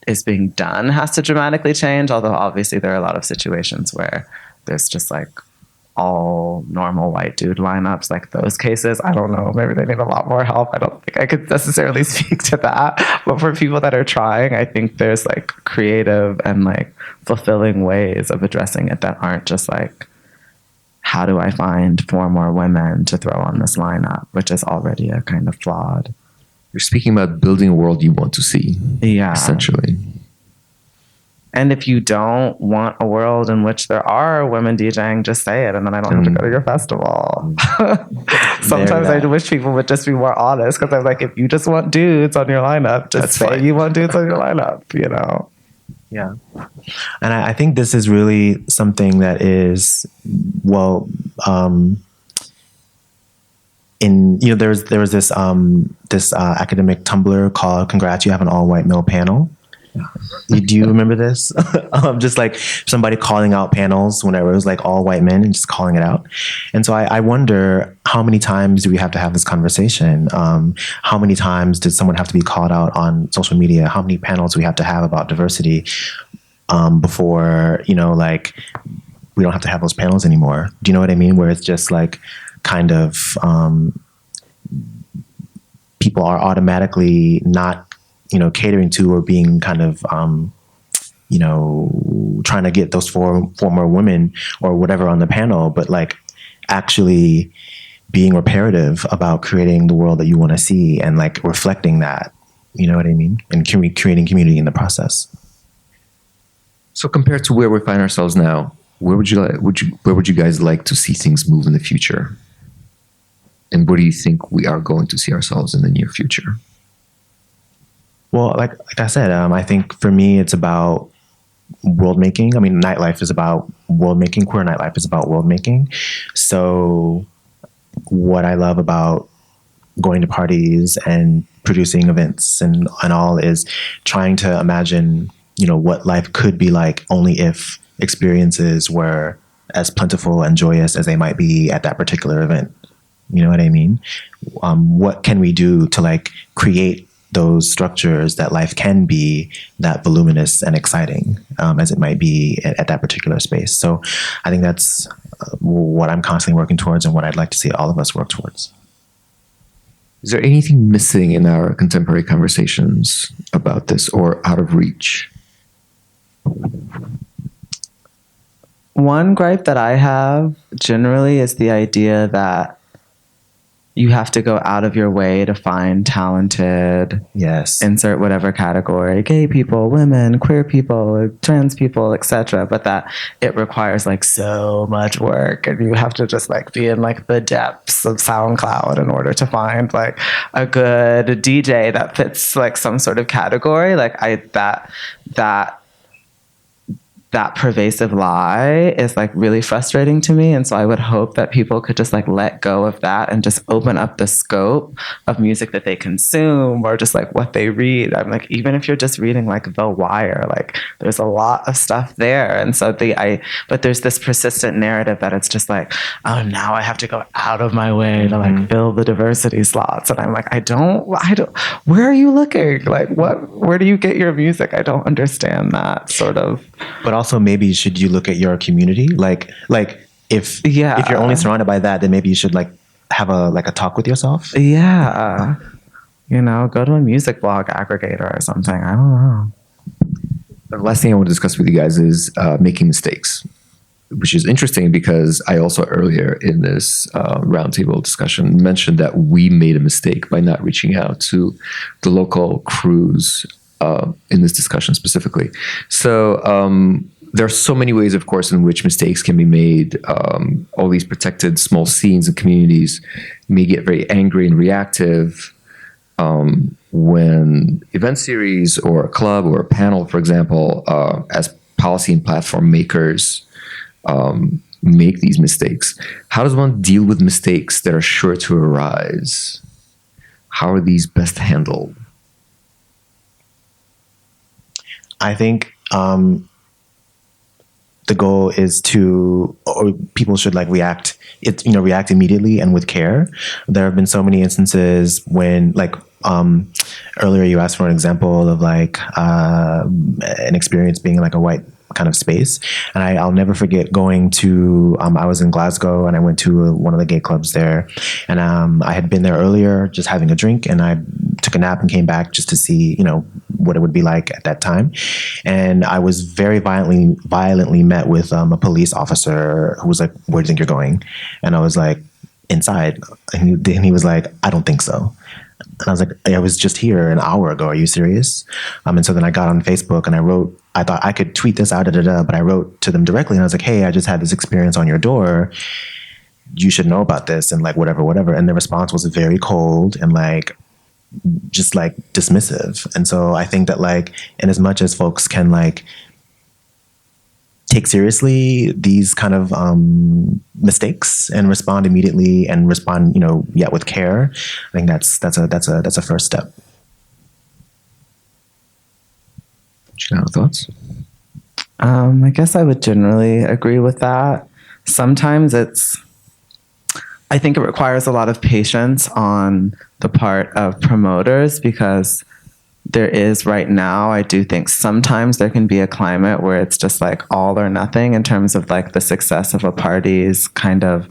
is being done has to dramatically change. Although obviously there are a lot of situations where there's just like all normal white dude lineups. Like those cases, I don't know, maybe they need a lot more help. I don't think I could necessarily speak to that. But for people that are trying, I think there's like creative and like fulfilling ways of addressing it that aren't just like, how do I find 4 more women to throw on this lineup, which is already a kind of flawed. You're speaking about building a world you want to see. Yeah. Essentially. And if you don't want a world in which there are women DJing, just say it, and then I don't have to go to your festival. Sometimes I wish people would just be more honest, because I'm like, if you just want dudes on your lineup, just say fine. You want dudes on your lineup, you know? Yeah. And I think this is really something that is, well, there was this academic Tumblr called "Congrats, You Have an All-White Male Panel." Do you remember this? Just like somebody calling out panels whenever it was like all white men and just calling it out. And so I wonder, how many times do we have to have this conversation? How many times did someone have to be called out on social media? How many panels do we have to have about diversity before, like we don't have to have those panels anymore? Do you know what I mean? Where it's just like kind of people are automatically not catering to or being kind of, trying to get those four more women or whatever on the panel, but like actually being reparative about creating the world that you want to see and like reflecting that, you know what I mean? And creating community in the process. So compared to where we find ourselves now, where would you guys like to see things move in the future? And where do you think we are going to see ourselves in the near future? Well, like I said, I think for me, it's about world making. I mean, nightlife is about world making. Queer nightlife is about world making. So what I love about going to parties and producing events and all is trying to imagine, what life could be like only if experiences were as plentiful and joyous as they might be at that particular event. You know what I mean? What can we do to like create those structures that life can be that voluminous and exciting as it might be at that particular space. So I think that's what I'm constantly working towards and what I'd like to see all of us work towards. Is there anything missing in our contemporary conversations about this or out of reach? One gripe that I have generally is the idea that you have to go out of your way to find talented, yes, insert whatever category, gay people, women, queer people, trans people, etc. But that it requires like so much work, and you have to just like be in like the depths of SoundCloud in order to find like a good DJ that fits like some sort of category. Like that pervasive lie is like really frustrating to me. And so I would hope that people could just like let go of that and just open up the scope of music that they consume or just like what they read. I'm like, even if you're just reading like The Wire, like there's a lot of stuff there. And so but there's this persistent narrative that it's just like, oh, now I have to go out of my way to like fill the diversity slots. And I'm like, I don't, where are you looking? Like where do you get your music? I don't understand that sort of. But also maybe should you look at your community? Like if you're only surrounded by that, then maybe you should like have a talk with yourself. Yeah. Go to a music blog aggregator or something. I don't know. The last thing I want to discuss with you guys is making mistakes. which is interesting because I also earlier in this roundtable discussion mentioned that we made a mistake by not reaching out to the local crews in this discussion specifically. So there are so many ways, of course, in which mistakes can be made. All these protected small scenes and communities may get very angry and reactive when event series or a club or a panel, for example, as policy and platform makers make these mistakes. How does one deal with mistakes that are sure to arise? How are these best handled? I think the goal is or people should like react immediately and with care. There have been so many instances when earlier you asked for an example of like an experience being like a white kind of space. And I'll never forget going to, I was in Glasgow and I went to one of the gay clubs there. And I had been there earlier just having a drink, and I took a nap and came back just to see, what it would be like at that time. And I was very violently met with a police officer who was like, "Where do you think you're going?" And I was like, "Inside." And he was like, "I don't think so." And I was like, "I was just here an hour ago. Are you serious?" And so then I got on Facebook and I thought I could tweet this out, but I wrote to them directly and I was like, "Hey, I just had this experience on your door. You should know about this," and like whatever. And the response was very cold and like just like dismissive. And so I think that like, in as much as folks can like take seriously these kind of mistakes and respond immediately and respond, with care, I think that's a first step. Juliana, thoughts? I guess I would generally agree with that. Sometimes I think it requires a lot of patience on the part of promoters, because there is right now, I do think sometimes there can be a climate where it's just like all or nothing in terms of like the success of a party's kind of,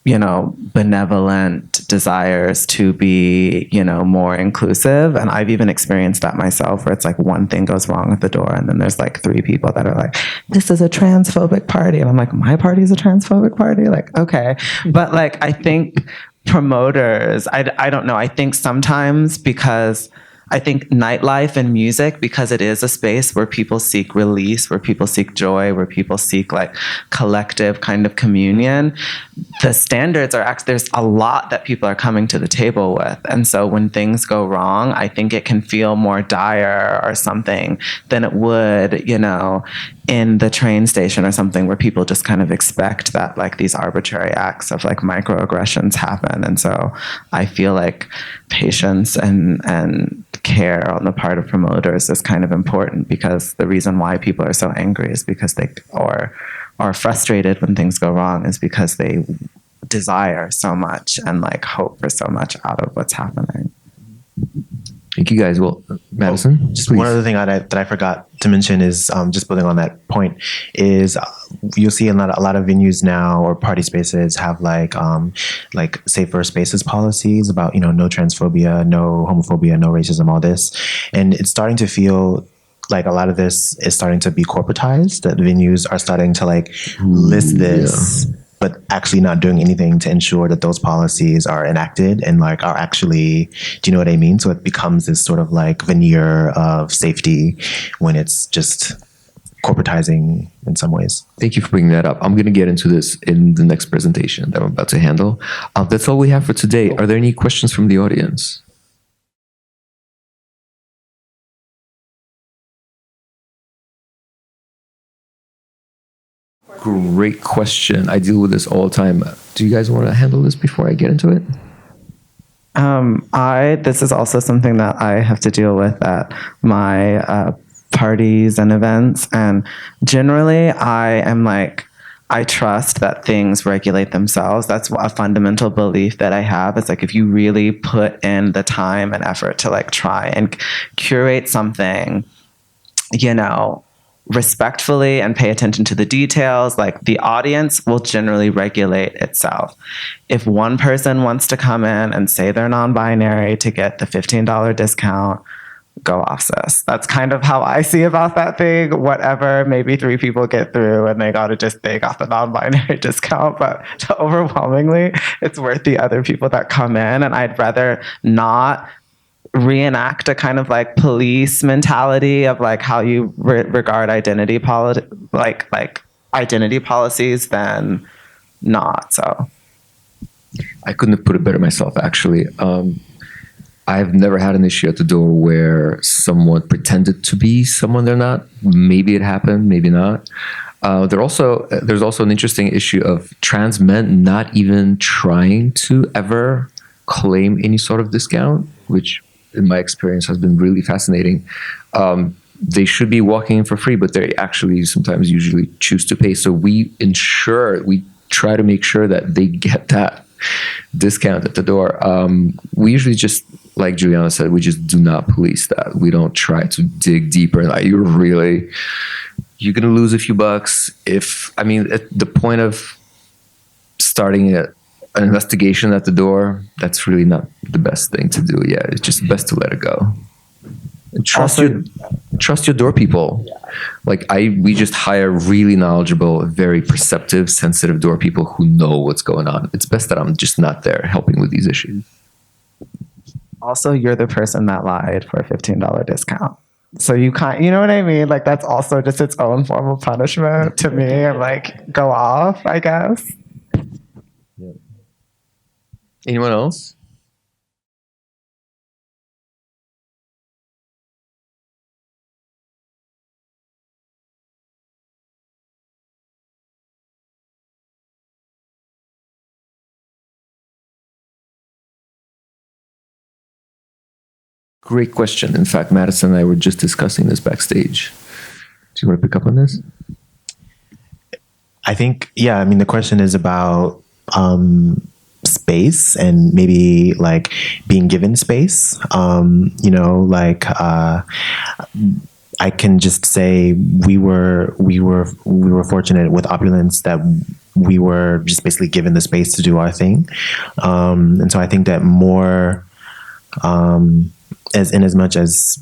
benevolent desires to be, more inclusive. And I've even experienced that myself, where it's like one thing goes wrong at the door and then there's like three people that are like, "This is a transphobic party." And I'm like, "My party is a transphobic party?" Like, okay. But like, I think promoters, I don't know. I think sometimes because I think nightlife and music, because it is a space where people seek release, where people seek joy, where people seek like collective kind of communion, the standards are actually, there's a lot that people are coming to the table with. And so when things go wrong, I think it can feel more dire or something than it would, in the train station or something, where people just kind of expect that like these arbitrary acts of like microaggressions happen. And so I feel like patience and care on the part of promoters is kind of important, because the reason why people are so angry is because they are frustrated when things go wrong is because they desire so much and like hope for so much out of what's happening. Thank you guys. Well, Madison, just please. One other thing that I forgot to mention is just building on that point is you'll see a lot of venues now or party spaces have like safer spaces policies about no transphobia, no homophobia, no racism, all this, and it's starting to feel like a lot of this is starting to be corporatized. That venues are starting to like list this. Yeah. But actually not doing anything to ensure that those policies are enacted and like are actually, do you know what I mean? So it becomes this sort of like veneer of safety when it's just corporatizing in some ways. Thank you for bringing that up. I'm going to get into this in the next presentation that I'm about to handle. That's all we have for today. Are there any questions from the audience? Great question. I deal with this all the time. Do you guys want to handle this before I get into it? This is also something that I have to deal with at my parties and events. And generally, I trust that things regulate themselves. That's a fundamental belief that I have. It's like, if you really put in the time and effort to like try and curate something, respectfully and pay attention to the details, like the audience will generally regulate itself. If one person wants to come in and say they're non-binary to get the $15 discount, go off, sis. That's kind of how I see about that thing. Whatever, maybe 3 people get through and they got they got the non-binary discount, but overwhelmingly, it's worth the other people that come in. And I'd rather not reenact a kind of like police mentality of like how you regard identity identity policies than not. So I couldn't have put it better myself, actually. I've never had an issue at the door where someone pretended to be someone they're not. Maybe it happened, maybe not. There's also an interesting issue of trans men not even trying to ever claim any sort of discount, which in my experience has been really fascinating. They should be walking in for free, but they actually sometimes usually choose to pay. So we try to make sure that they get that discount at the door. We usually just, like Juliana said, we just do not police that. We don't try to dig deeper. Like you're going to lose a few bucks. At the point of starting an investigation at the door, that's really not the best thing to do. Yeah, it's just best to let it go. And trust your door people. Like we just hire really knowledgeable, very perceptive, sensitive door people who know what's going on. It's best that I'm just not there helping with these issues. Also, you're the person that lied for a $15 discount. So you know what I mean? Like that's also just its own form of punishment to me. And like, go off, I guess. Yeah. Anyone else? Great question. In fact, Madison and I were just discussing this backstage. Do you want to pick up on this? I think, yeah, the question is about space and maybe like being given space. I can just say we were fortunate with Opulence that we were just basically given the space to do our thing. And so I think that more, as much as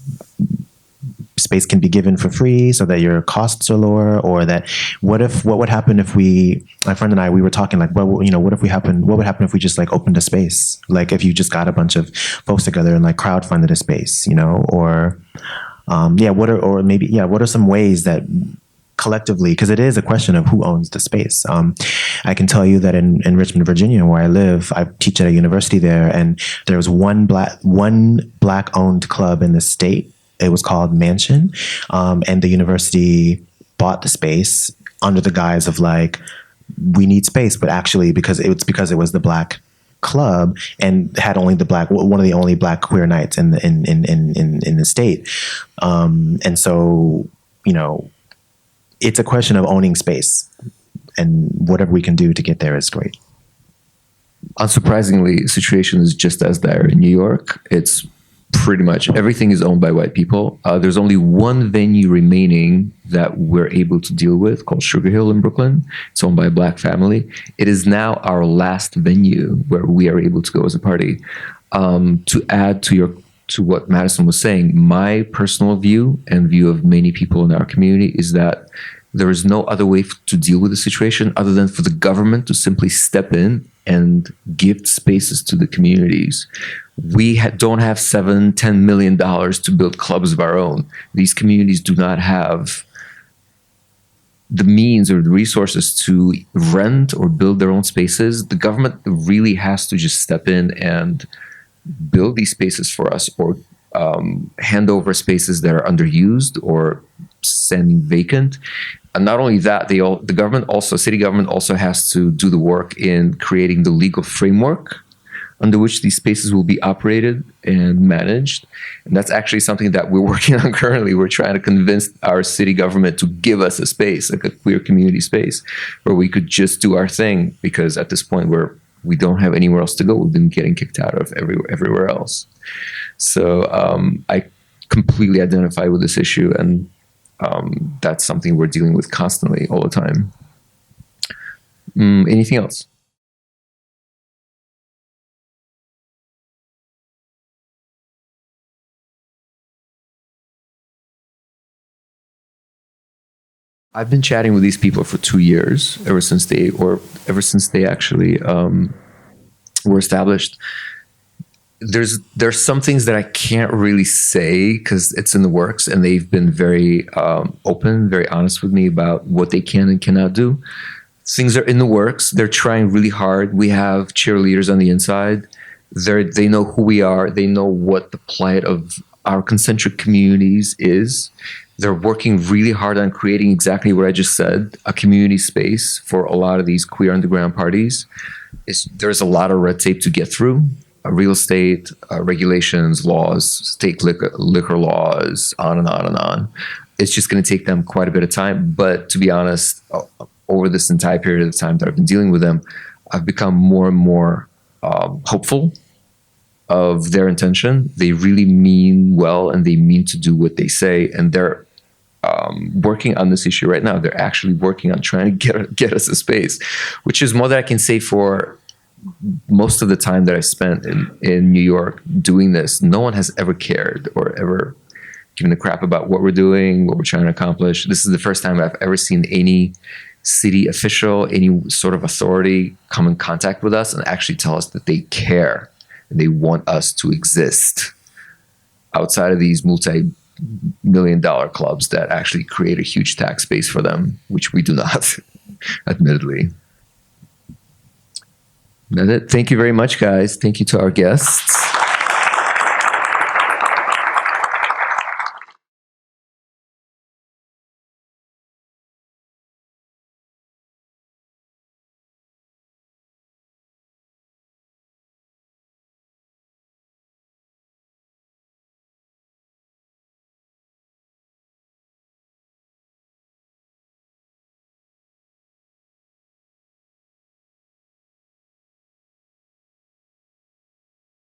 space can be given for free so that your costs are lower, or that what would happen if my friend and I, we were talking like, what would happen if we just like opened a space? Like if you just got a bunch of folks together and like crowdfunded a space, what are some ways that collectively, because it is a question of who owns the space. I can tell you that in Richmond, Virginia, where I live, I teach at a university there, and there was one black owned club in the state. It was called Mansion, and the university bought the space under the guise of like, we need space, but actually because it was the black club and had only one of the only black queer nights in the state, and so it's a question of owning space, and whatever we can do to get there is great. Unsurprisingly, the situation is just as dire in New York. It's pretty much everything is owned by white people. There's only one venue remaining that we're able to deal with called Sugar Hill in Brooklyn. It's owned by a black family. It is now our last venue where we are able to go as a party. To add to what Madison was saying, my personal view and view of many people in our community is that there is no other way to deal with the situation other than for the government to simply step in and gift spaces to the communities. We don't have $7-10 million to build clubs of our own. These communities do not have the means or the resources to rent or build their own spaces. The government really has to just step in and build these spaces for us, or hand over spaces that are underused or semi-vacant. And not only that, city government also has to do the work in creating the legal framework under which these spaces will be operated and managed. And that's actually something that we're working on currently. We're trying to convince our city government to give us a space, like a queer community space, where we could just do our thing, because at this point we don't have anywhere else to go. We've been getting kicked out of everywhere else. So I completely identify with this issue, and that's something we're dealing with constantly, all the time. Anything else? I've been chatting with these people for 2 years, ever since they actually were established. There's some things that I can't really say because it's in the works, and they've been very open, very honest with me about what they can and cannot do. Things are in the works. They're trying really hard. We have cheerleaders on the inside. They know who we are. They know what the plight of our concentric communities is. They're working really hard on creating exactly what I just said, a community space for a lot of these queer underground parties. There's a lot of red tape to get through. Real estate, regulations, laws, state liquor laws, on and on and on. It's just going to take them quite a bit of time. But to be honest, over this entire period of time that I've been dealing with them, I've become more and more hopeful of their intention. They really mean well, and they mean to do what they say. And they're working on this issue right now. They're actually working on trying to get us a space, which is more than I can say for most of the time that I spent in New York doing this. No one has ever cared or ever given a crap about what we're doing, what we're trying to accomplish. This is the first time I've ever seen any city official, any sort of authority come in contact with us and actually tell us that they care and they want us to exist outside of these multi-million-dollar clubs that actually create a huge tax base for them, which we do not, admittedly. That's it. Thank you very much, guys. Thank you to our guests.